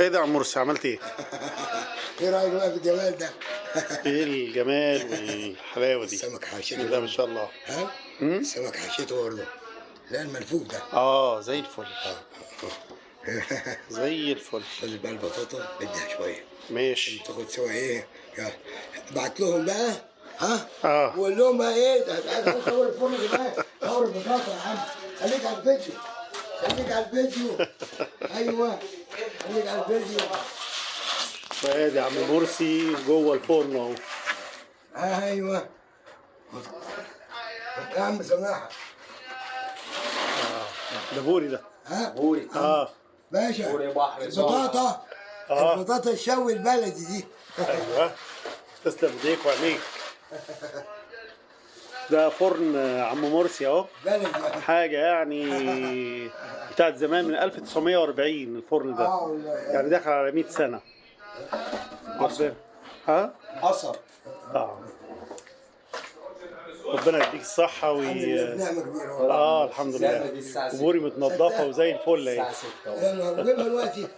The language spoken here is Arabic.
ايه ده يا عم مرسي عملت ايه؟ ايه رايك بقى في الجمال ده؟ ايه الجمال والحلاوه دي؟ السمك حاشيته بسم الله ما شاء الله. ها؟ السمك حاشيته برضه. لا الملفوف ده. زي الفل. زي الفل. خلي بقى البطاطا بدها شويه. ماشي. تاخد سوا ايه؟ يلا ابعت لهم بقى. ها؟ اه وقول لهم بقى ايه؟ عايز تصور الفرن بقى. صور البطاطا يا عم. خليك على الفيديو. خليك على الفيديو. ايوه. خليك على الفيديو. وادي يا عم مرسي جوه الفرن اهو. ايوه. يا عم سماحه. ده بوري ده. ها؟ بوري. باشا. بوري بحر البطاطا. البطاطا الشوي البلدي دي. ايوه تسلم ايديك وعينيك. ده فرن عم مرسي اهو. بلدي. حاجه يعني بتاعت زمان من 1940 الفرن ده. يعني داخل على 100 سنه. ربنا أثر. ربنا يديك الصحة نعمة كبيرة. الحمد لله. وبوري متنضفة وزي الفل اهي. يلا نجيبها دلوقتي.